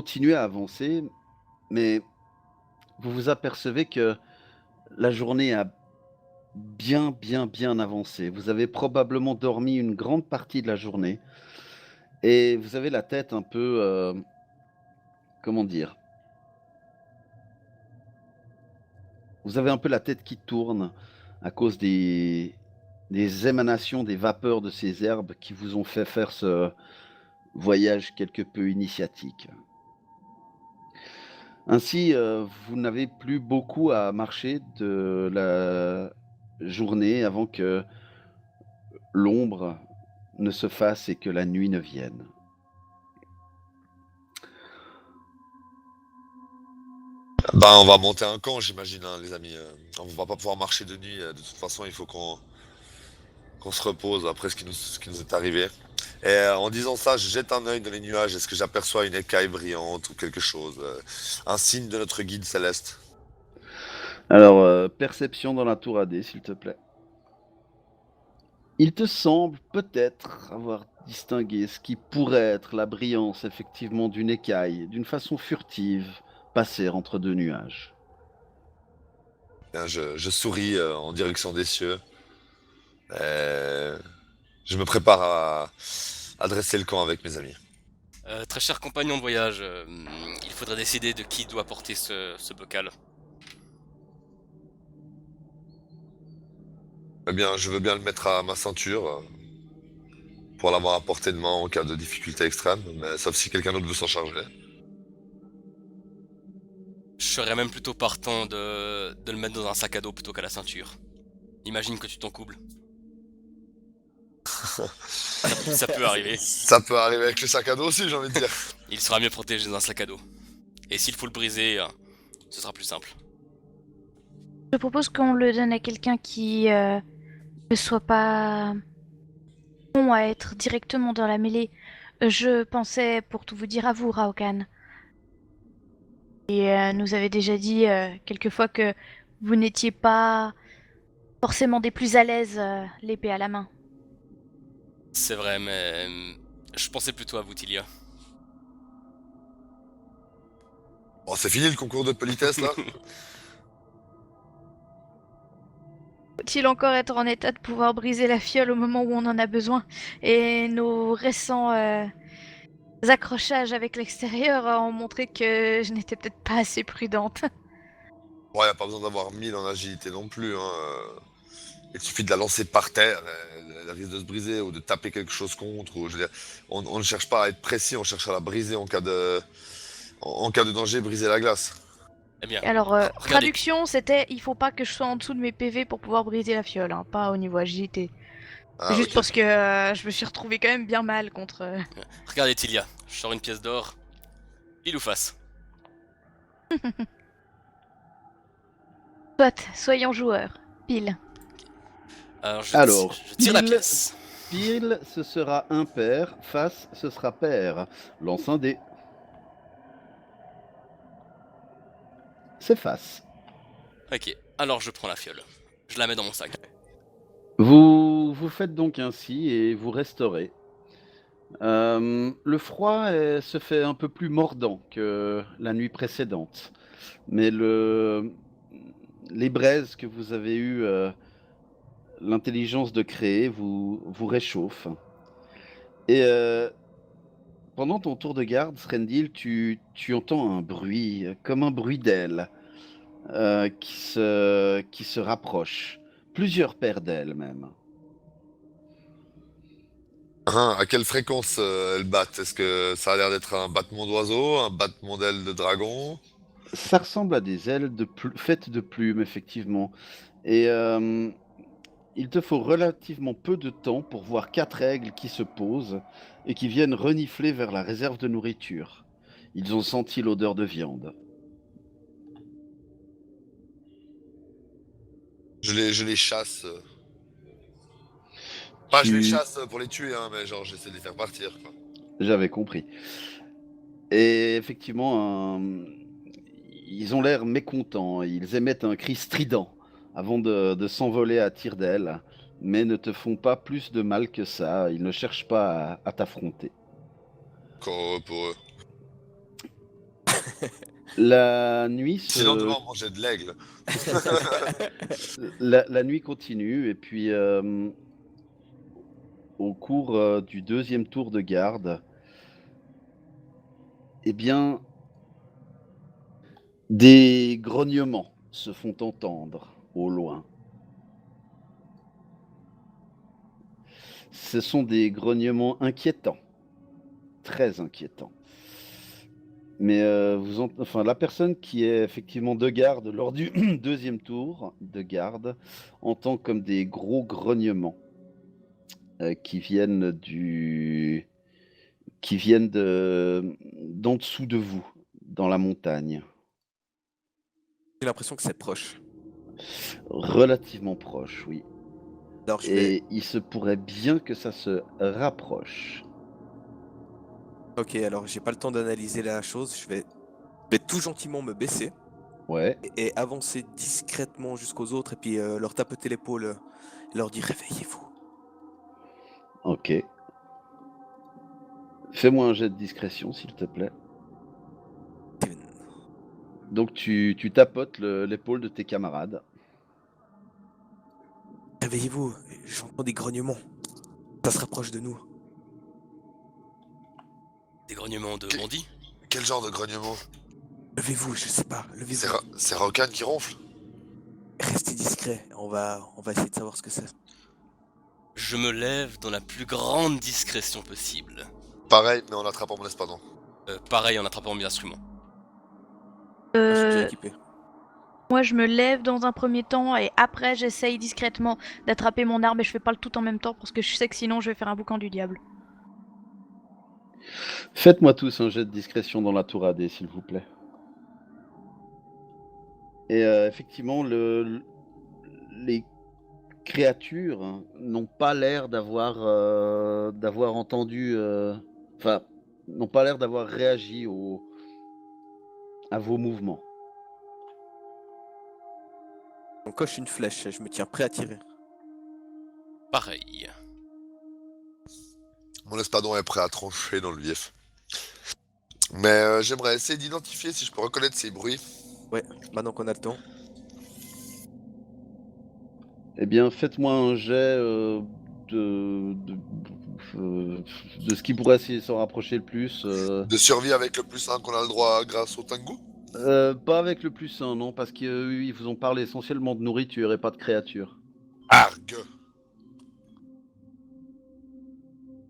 continuez à avancer, mais vous vous apercevez que la journée a bien, bien, bien avancé. Vous avez probablement dormi une grande partie de la journée et vous avez la tête un peu, comment dire? Vous avez un peu la tête qui tourne à cause des émanations, des vapeurs de ces herbes qui vous ont fait faire ce voyage quelque peu initiatique. Ainsi, vous n'avez plus beaucoup à marcher de la journée avant que l'ombre ne se fasse et que la nuit ne vienne. Bah, on va monter un camp, j'imagine, hein, les amis. On va pas pouvoir marcher de nuit. De toute façon, il faut qu'on se repose après ce qui nous est arrivé. Et en disant ça, je jette un œil dans les nuages. Est-ce que j'aperçois une écaille brillante ou quelque chose? Un signe de notre guide céleste. Alors, perception dans la tour AD, s'il te plaît. Il te semble peut-être avoir distingué ce qui pourrait être la brillance effectivement d'une écaille, d'une façon furtive, passer entre deux nuages. Bien, je souris en direction des cieux. Et je me prépare à dresser le camp avec mes amis. Très cher compagnon de voyage, il faudrait décider de qui doit porter ce bocal. Eh bien, je veux bien le mettre à ma ceinture pour l'avoir à portée de main en cas de difficulté extrême, mais sauf si quelqu'un d'autre veut s'en charger. Je serais même plutôt partant de le mettre dans un sac à dos plutôt qu'à la ceinture. Imagine que tu t'encoubles. Ça peut arriver. Ça peut arriver avec le sac à dos aussi, j'ai envie de dire. Il sera mieux protégé dans un sac à dos. Et s'il faut le briser, ce sera plus simple. Je propose qu'on le donne à quelqu'un qui ne soit pas bon à être directement dans la mêlée. Je pensais, pour tout vous dire, à vous, Raokan. Et nous avez déjà dit quelquefois que vous n'étiez pas forcément des plus à l'aise l'épée à la main. C'est vrai, mais je pensais plutôt à vous, Tilia. Bon, c'est fini le concours de politesse là. Faut-il encore être en état de pouvoir briser la fiole au moment où on en a besoin? Et nos récents accrochages avec l'extérieur ont montré que je n'étais peut-être pas assez prudente. Bon, y a pas besoin d'avoir 1000 en agilité non plus. Hein. Il suffit de la lancer par terre, elle risque de se briser ou de taper quelque chose contre. Ou, je veux dire, on ne cherche pas à être précis, on cherche à la briser en cas de danger, briser la glace. Eh bien, Alors, regardez. traduction, c'était il faut pas que je sois en dessous de mes PV pour pouvoir briser la fiole, hein, pas au niveau agilité. Ah, Juste ok. parce que je me suis retrouvée quand même bien mal contre. Regardez, Tilia. Je sors une pièce d'or. Pile ou face. Soit, soyons joueurs. Pile. Alors, Alors, je tire la pile, pièce. pile, ce sera impair, face, ce sera pair. Lance un dé. C'est face. Ok, alors je prends la fiole. Je la mets dans mon sac. Vous faites donc ainsi et vous restaurez. Le froid se fait un peu plus mordant que la nuit précédente, mais les braises que vous avez eu l'intelligence de créer vous réchauffent. Et pendant ton tour de garde, Srendil, tu entends un bruit, comme un bruit d'ailes, qui se rapproche. Plusieurs paires d'ailes même. Hein, à quelle fréquence elles battent? Est-ce que ça a l'air d'être un battement d'oiseau, un battement d'aile de dragon? Ça ressemble à des ailes faites de plumes, effectivement. Et il te faut relativement peu de temps pour voir 4 aigles qui se posent et qui viennent renifler vers la réserve de nourriture. Ils ont senti l'odeur de viande. Je les chasse. Pas je les Tu... chasse pour les tuer, hein, mais genre j'essaie de les faire partir, quoi. J'avais compris. Et effectivement, ils ont l'air mécontents. Ils émettent un cri strident avant de s'envoler à tire d'aile, mais ne te font pas plus de mal que ça. Ils ne cherchent pas à t'affronter. Encore heureux pour eux. La nuit Sinon, se... demain, on mangeait de l'aigle. la nuit continue et puis au cours du deuxième tour de garde, eh bien, des grognements se font entendre au loin. Ce sont des grognements inquiétants, très inquiétants. Mais enfin, la personne qui est effectivement de garde lors du deuxième tour de garde entend comme des gros grognements qui viennent d'en dessous de vous, dans la montagne, J'ai l'impression que c'est proche. relativement proche, oui. Alors je vais. Et il se pourrait bien que ça se rapproche. Ok, alors j'ai pas le temps d'analyser la chose. Je vais tout gentiment me baisser Ouais, et avancer discrètement jusqu'aux autres et puis leur tapoter l'épaule et leur dire réveillez-vous. ok. Fais-moi un jet de discrétion, s'il te plaît. Steven. Donc tu tapotes l'épaule de tes camarades. Réveillez-vous, j'entends des grognements. Ça se rapproche de nous. Des grognements de bandits? Quel genre de grognement? Levez-vous, je sais pas, C'est levez-vous. c'est Rokan qui ronfle? Restez discret, on va essayer de savoir ce que c'est. Je me lève dans la plus grande discrétion possible. Pareil, mais en attrapant mon espadon. Pareil en attrapant mes instruments. Je suis déjà Euh, équipé. Moi, je me lève dans un premier temps et après, j'essaye discrètement d'attraper mon arme et je fais pas le tout en même temps parce que je sais que sinon, je vais faire un boucan du diable. Faites-moi tous un jet de discrétion dans la tour AD, s'il vous plaît. Et effectivement, les créatures n'ont pas l'air d'avoir entendu, enfin, n'ont pas l'air d'avoir réagi à vos mouvements. On coche une flèche, je me tiens prêt à tirer. Pareil. Mon espadon est prêt à trancher dans le vif. Mais j'aimerais essayer d'identifier si je peux reconnaître ces bruits. Ouais, maintenant qu'on a le temps. Eh bien, faites-moi un jet de, de, de ce qui pourrait essayer de s'en rapprocher le plus. De survie avec le plus 1 qu'on a le droit grâce au Tengu. Pas avec le plus 1, non, parce qu'ils vous ont parlé essentiellement de nourriture et pas de créatures. Argue.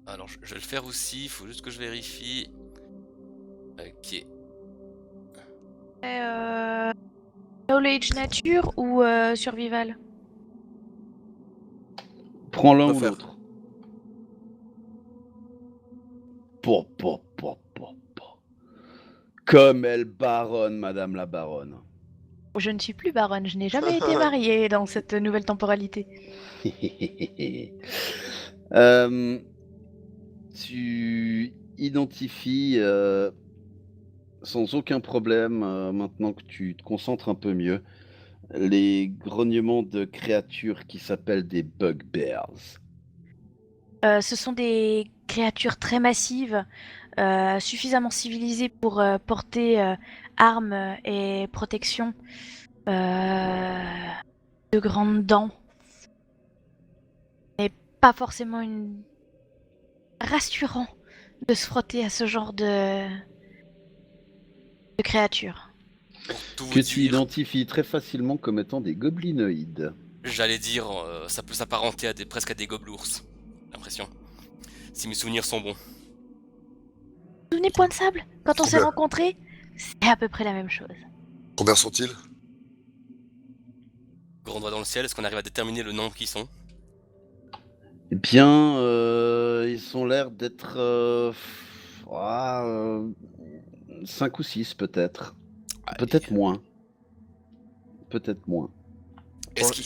Alors, je vais le faire aussi, il faut juste que je vérifie. Ok. Knowledge nature ou survival? Prends l'un On va ou faire. l'autre. Po. Comme elle baronne, madame la baronne. Je ne suis plus baronne, je n'ai jamais été mariée dans cette nouvelle temporalité. Euh, Tu identifies sans aucun problème, maintenant que tu te concentres un peu mieux, les grognements de créatures qui s'appellent des bugbears. Ce sont des créatures très massives, suffisamment civilisées pour porter armes et protection, de grandes dents, mais pas forcément rassurant de se frotter à ce genre de créatures. Pour tout vous Que tu dire, identifies très facilement comme étant des goblinoïdes. j'allais dire, ça peut s'apparenter à presque à des gobelours. J'ai l'impression. Si mes souvenirs sont bons. Vous vous souvenez, Point de Sable, quand on s'est Combien rencontrés, c'est à peu près la même chose. Combien sont-ils? Grand doigt dans le ciel, est-ce qu'on arrive à déterminer le nombre qu'ils sont? Eh bien, ils ont l'air d'être 5 ou 6 peut-être. Peut-être moins. Peut-être moins. Est-ce Bon, qu'il...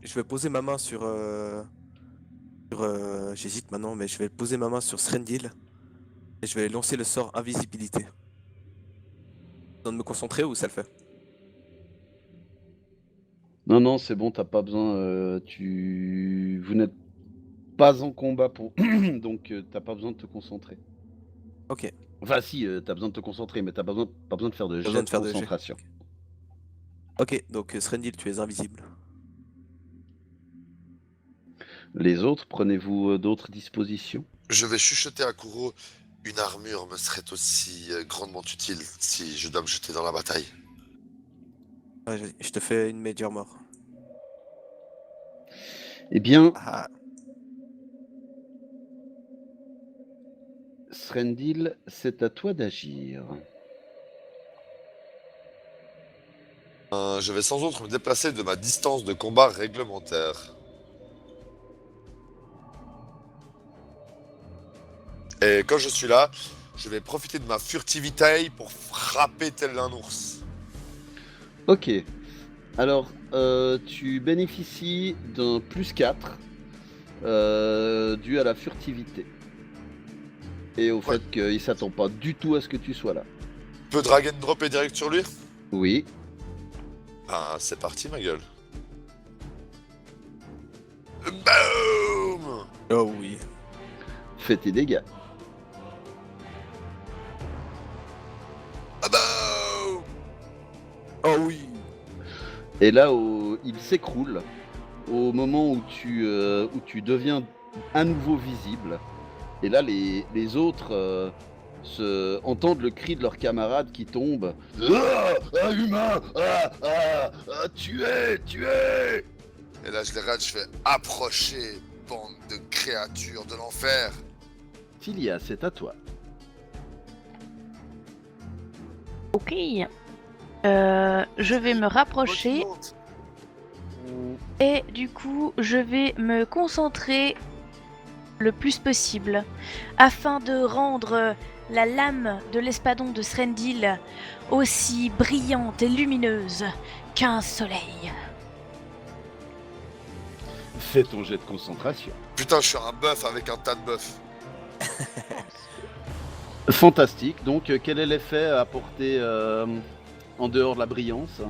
je vais poser ma main sur. J'hésite maintenant, mais je vais poser ma main sur Srendil et je vais lancer le sort invisibilité. Besoin de me concentrer ou ça le fait? Non, c'est bon, t'as pas besoin. Vous n'êtes pas en combat pour. Donc, t'as pas besoin de te concentrer. Ok. Enfin, si, t'as besoin de te concentrer, mais t'as pas besoin de faire de Pas jet besoin de de faire de jet. concentration. Ok, donc Srendil, tu es invisible. Les autres, prenez-vous d'autres dispositions? Je vais chuchoter à Kuro. Une armure me serait aussi grandement utile si je dois me jeter dans la bataille. Ouais, je te fais une major mort. Eh bien, Ah, Srendil, c'est à toi d'agir. Je vais sans autre me déplacer de ma distance de combat réglementaire. Et quand je suis là, je vais profiter de ma furtivité pour frapper tel un ours. Ok. Alors, tu bénéficies d'un +4 dû à la furtivité. Et au Ouais. fait qu'il s'attend pas du tout à ce que tu sois là. Peut drag and dropper direct sur lui? Oui, Ah, c'est parti ma gueule. Boom! oh oui. fais tes dégâts. Ah boum! Oh oui. Et là, il s'écroule au moment où tu deviens à nouveau visible. Et là, les autres entendent le cri de leurs camarades qui tombent. Ah, humain! Tuez! Tuez! Et là, je les rate, je fais approcher, bande de créatures de l'enfer. Tilia, c'est à toi. Ok. Je vais me rapprocher et du coup, je vais me concentrer le plus possible afin de rendre la lame de l'espadon de Srendil aussi brillante et lumineuse qu'un soleil. Fais ton jet de concentration. Putain, je suis un bœuf avec un tas de bœufs. Fantastique. Donc, quel est l'effet apporté en dehors de la brillance?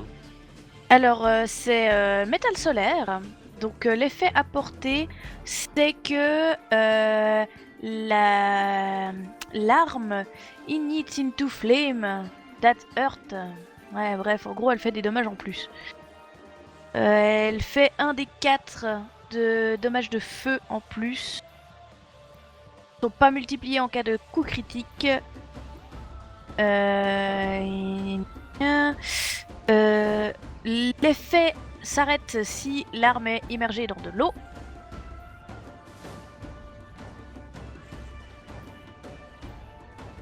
Alors, c'est métal solaire. Donc, l'effet apporté, c'est que l'arme init into flame that hurt. Ouais, bref, en gros, elle fait des dommages en plus. Elle fait un des 4 de dommages de feu en plus. Ils sont pas multipliés en cas de coup critique. L'effet s'arrête si l'arme est immergée dans de l'eau.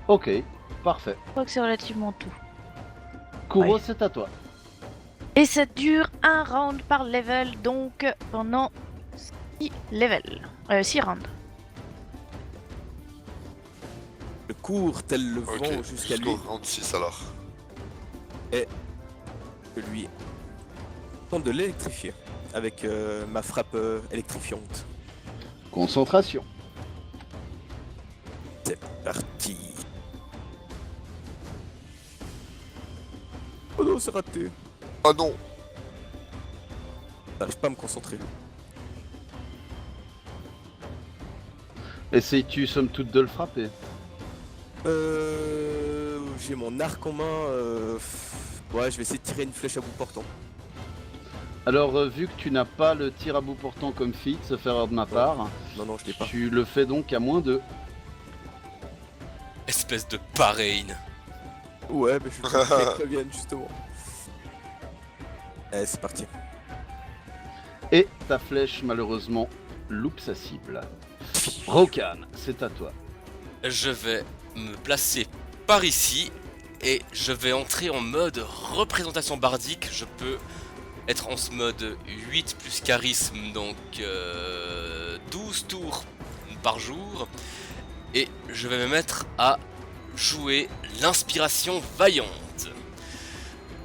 Ok, parfait. Je crois que c'est relativement tout. Kuro, Ouais. c'est à toi. Et ça dure un round par level, donc pendant 6 levels. 6 rounds. Je cours tel le vent Ok, jusqu'à lui. jusqu'au round 6 alors. Je lui tente de l'électrifier avec ma frappe électrifiante. Concentration. C'est parti. Oh non, c'est raté. Ah non! J'arrive pas à me concentrer. Essayes-tu somme toute de le frapper? J'ai mon arc en main. Ouais, je vais essayer de tirer une flèche à bout portant. Alors, vu que tu n'as pas le tir à bout portant comme feat, sauf erreur de ma part, Non, non, je l'ai pas. tu le fais donc à moins de... Espèce de pareil. Ouais, mais je veux qu'elle revienne justement. Allez, c'est parti. Et ta flèche, malheureusement, loupe sa cible. Rokan, c'est à toi. Je vais me placer par ici et je vais entrer en mode représentation bardique. Je peux être en ce mode 8 plus charisme, donc 12 tours par jour. Et je vais me mettre à jouer l'inspiration vaillante.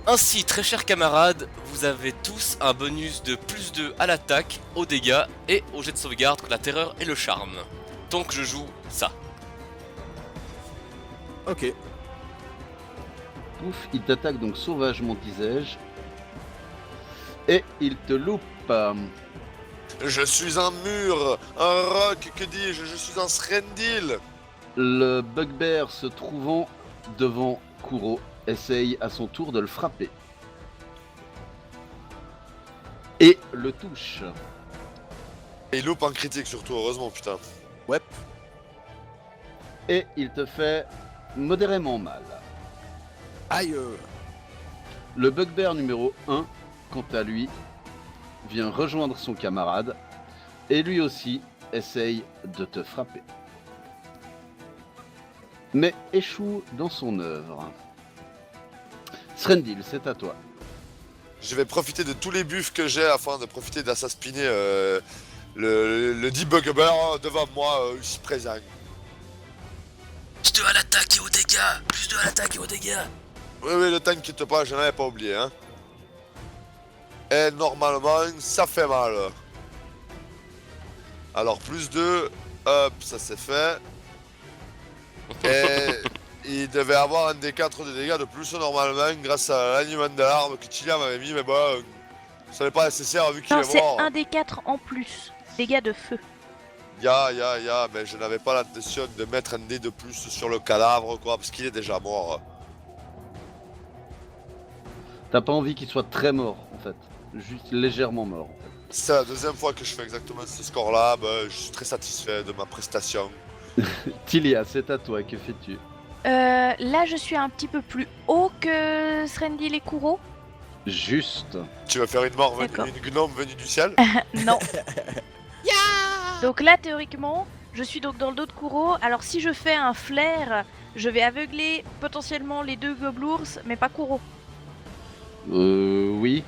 Ainsi, très chers camarades, vous avez tous un bonus de plus 2 à l'attaque, aux dégâts et au jet de sauvegarde contre la terreur et le charme. Donc je joue ça. Ok. Pouf, il t'attaque donc sauvagement, disais-je. Et il te loupe. Je suis un mur, un roc, que dis-je? Je suis un Srendil. Le bugbear se trouvant devant Kuro essaye à son tour de le frapper. Et le touche. Et il loupe un critique surtout, heureusement, putain. Ouais. Et il te fait modérément mal. Aïe. Le bugbear numéro 1, quant à lui, vient rejoindre son camarade et lui aussi essaye de te frapper. Mais échoue dans son œuvre. Srendil, c'est à toi. Je vais profiter de tous les buffs que j'ai afin de profiter d'assassiner le dit bugbear devant moi, ici présent. Plus de à l'attaque et aux dégâts. Plus de à l'attaque et aux dégâts. Oui, le t'inquiète pas, je n'en avais pas oublié, hein. Et normalement, ça fait mal. Alors, plus 2, hop, ça c'est fait. Et il devait avoir un D4 de dégâts de plus normalement grâce à l'animal de l'arme que Tilia m'avait mis, mais bon, ça n'est pas nécessaire vu qu'il Non, est c'est mort. un des 4 en plus. Dégâts de feu. Mais je n'avais pas l'intention de mettre un dé de plus sur le cadavre, quoi, parce qu'il est déjà mort. T'as pas envie qu'il soit très mort, en fait. Juste légèrement mort, en fait. C'est la deuxième fois que je fais exactement ce score-là, je suis très satisfait de ma prestation. Tilia, c'est à toi, que fais-tu? Là, je suis un petit peu plus haut que Srendil et Kuro. Juste. Tu vas faire une mort venue, D'accord. une gnome venue du ciel? Non. Donc là, théoriquement, je suis donc dans le dos de Kuro. Alors si je fais un flair, je vais aveugler potentiellement les 2 goblours, mais pas Kuro. Oui.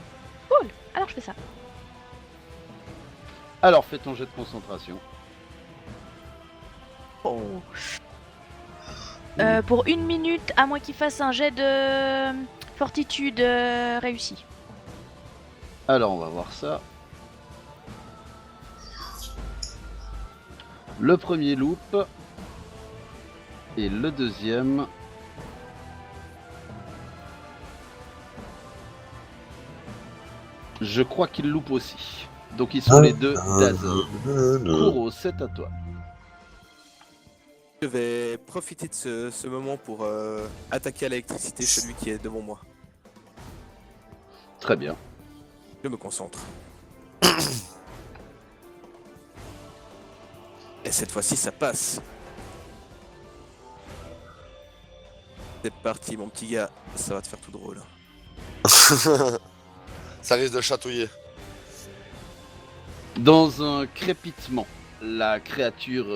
Cool. Alors je fais ça. Alors, fais ton jet de concentration. Oh. Pour 1 minute, à moins qu'il fasse un jet de fortitude réussi. Alors, on va voir ça. Le premier loop. Et le deuxième. Je crois qu'il loupe aussi. Donc ils sont les deux Dazzle. Kuro, c'est à toi. Je vais profiter de ce moment pour attaquer à l'électricité celui qui est devant moi. Très bien. Je me concentre. Et cette fois-ci, ça passe. C'est parti, mon petit gars. Ça va te faire tout drôle. Ça risque de chatouiller. Dans un crépitement, la créature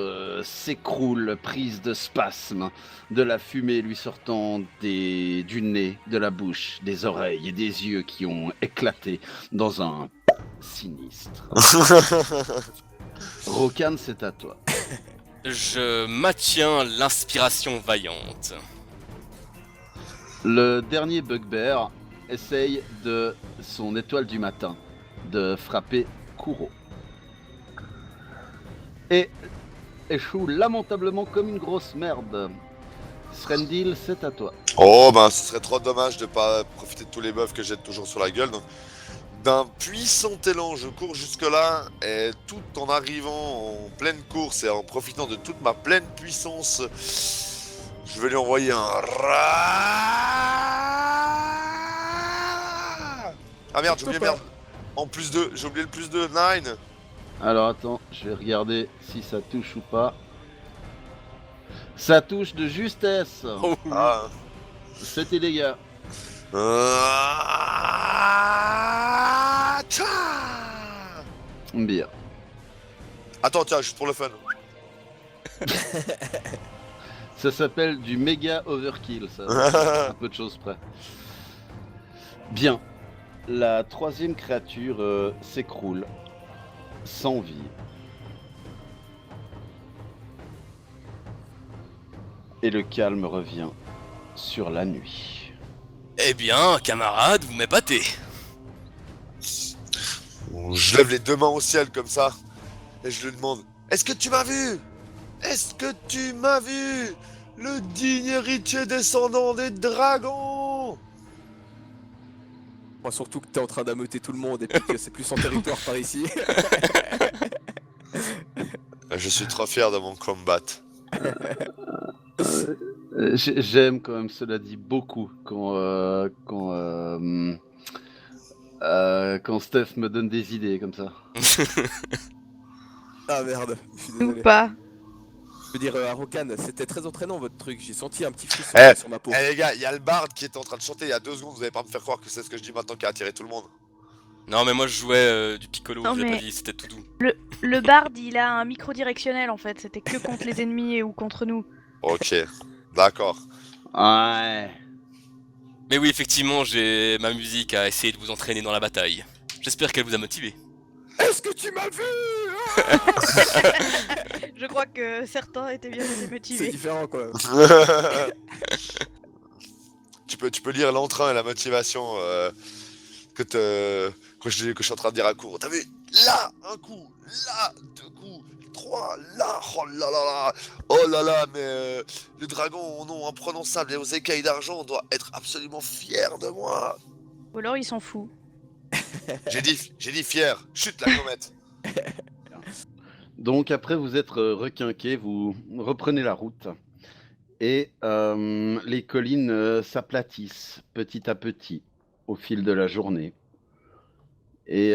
s'écroule, prise de spasmes, de la fumée lui sortant du nez, de la bouche, des oreilles et des yeux qui ont éclaté dans un sinistre. Rokan, c'est à toi. Je maintiens l'inspiration vaillante. Le dernier bugbear essaye de son étoile du matin de frapper Kuro. Et échoue lamentablement comme une grosse merde. Srendil, c'est à toi. Oh, ben ce serait trop dommage de pas profiter de tous les buffs que j'ai toujours sur la gueule. Donc, d'un puissant élan, je cours jusque là et tout en arrivant en pleine course et en profitant de toute ma pleine puissance, je vais lui envoyer un Ah merde, j'ai oublié merde. En plus 2, j'ai oublié le plus 2, 9. Alors attends, je vais regarder si ça touche ou pas. Ça touche de justesse. Oh, Ah. C'est tes dégâts. Tcha. Bien. Attends, tiens, juste pour le fun. Ça s'appelle du méga overkill, ça. Un peu de choses près. Bien. La troisième créature s'écroule. Sans vie. Et le calme revient sur la nuit. eh bien, camarade, vous m'épatez. Je lève les deux mains au ciel comme ça et je lui demande: est-ce que tu m'as vu? Est-ce que tu m'as vu? Le digne héritier descendant des dragons! Moi surtout que t'es en train d'ameuter tout le monde et puis que c'est plus son territoire par ici. Je suis trop fier de mon combat. J'aime quand même, cela dit, beaucoup quand Steph me donne des idées comme ça. Ah merde, je suis Ou désolé. pas. Je veux dire, Arokan, c'était très entraînant votre truc. J'ai senti un petit frisson Eh, sur ma peau. Eh les gars, il y a le bard qui était en train de chanter il y a 2 secondes, vous allez pas me faire croire que c'est ce que je dis maintenant qui a attiré tout le monde. Non, mais moi je jouais du piccolo, Non, je l'ai pas mais- dit, c'était tout doux. Le bard, il a un micro directionnel en fait. C'était que contre les ennemis ou contre nous. Ok, d'accord. Ouais. Mais oui, effectivement, j'ai ma musique à essayer de vous entraîner dans la bataille. J'espère qu'elle vous a motivé. Est-ce que tu m'as vu? Je crois que certains étaient bien C'est démotivés. différent quoi. Tu peux lire l'entrain et la motivation que je suis en train de dire à court. T'as vu? Là, un coup, là, 2 coups, 3, là, oh là là, mais le dragon au nom imprononçable et aux écailles d'argent doit être absolument fier de moi. Ou alors ils s'en foutent. J'ai dit fier, chute la comète. Donc après vous êtes requinqué, vous reprenez la route et les collines s'aplatissent petit à petit au fil de la journée. Et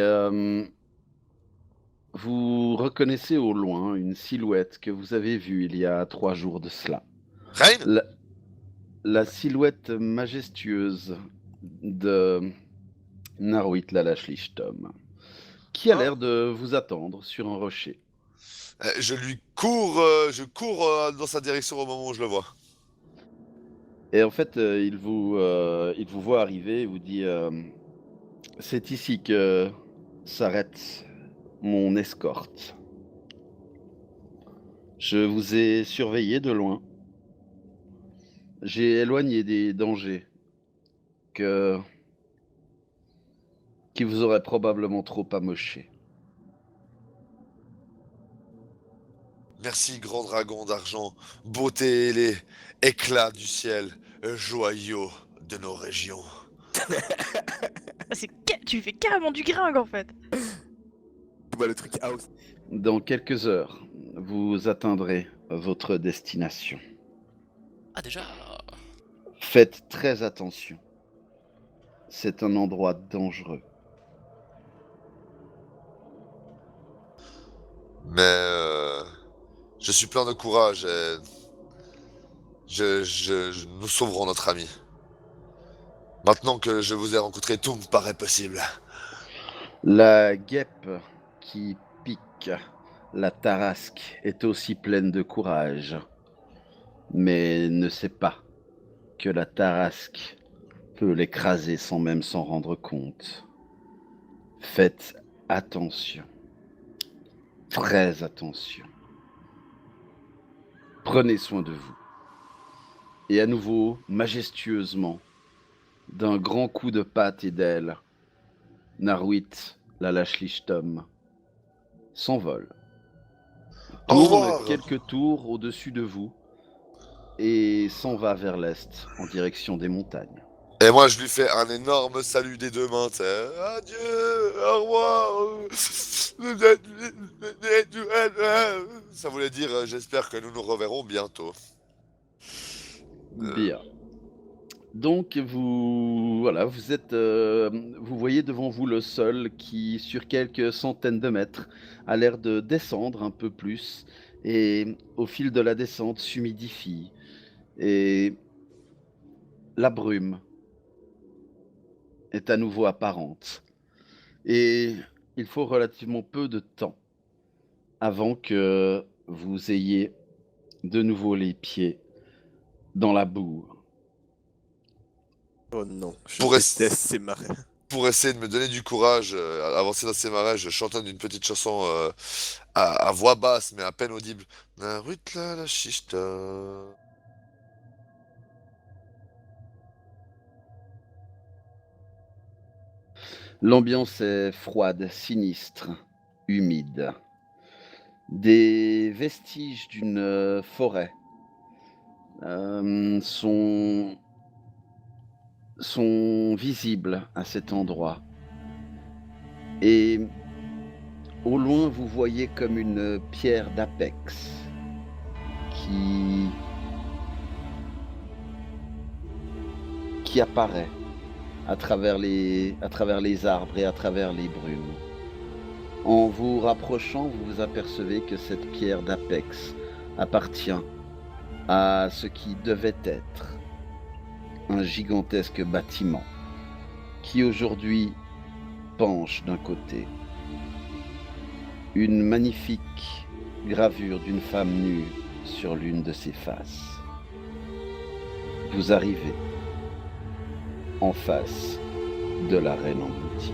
vous reconnaissez au loin une silhouette que vous avez vue il y a 3 jours de cela. Reine? La silhouette majestueuse de Naruit Lalashlichtom, qui a Hein? l'air de vous attendre sur un rocher. Je cours dans sa direction au moment où je le vois. Et en fait, il vous voit arriver et vous dit c'est ici que s'arrête mon escorte. Je vous ai surveillé de loin. J'ai éloigné des dangers qui vous auraient probablement trop amoché. Merci, grand dragon d'argent, beauté ailée, éclat du ciel, joyau de nos régions. Ah, tu fais carrément du gringue en fait. Tu vois le truc house. Dans quelques heures, vous atteindrez votre destination. Ah, déjà. Faites très attention. C'est un endroit dangereux. Mais je suis plein de courage et nous sauverons notre ami. Maintenant que je vous ai rencontré, tout me paraît possible. La guêpe qui pique la tarasque est aussi pleine de courage, mais ne sait pas que la tarasque peut l'écraser sans même s'en rendre compte. Faites attention. Très attention. Prenez soin de vous. Et à nouveau, majestueusement, d'un grand coup de patte et d'aile, Naruit Lalashlichtom s'envole. Au revoir. Tourne quelques tours au-dessus de vous et s'en va vers l'est en direction des montagnes. Et moi, je lui fais un énorme salut des 2 mains, tu sais. Adieu, au revoir. Ça voulait dire, j'espère que nous nous reverrons bientôt. Bien. Donc vous voyez devant vous le sol qui, sur quelques centaines de mètres, a l'air de descendre un peu plus et au fil de la descente s'humidifie et la brume est à nouveau apparente. Et il faut relativement peu de temps avant que vous ayez de nouveau les pieds dans la boue. Oh non, je Pour déteste ces marais. Pour essayer de me donner du courage, avancer dans ces marais, je chantonne une petite chanson à voix basse, mais à peine audible. Naruit Lalashlichtom. L'ambiance est froide, sinistre, humide. Des vestiges d'une forêt sont visibles à cet endroit. Et au loin, vous voyez comme une pierre d'apex qui apparaît à travers les arbres et à travers les brumes. En vous rapprochant, vous vous apercevez que cette pierre d'Apex appartient à ce qui devait être un gigantesque bâtiment qui aujourd'hui penche d'un côté. Une magnifique gravure d'une femme nue sur l'une de ses faces. Vous arrivez en face de la reine engloutie.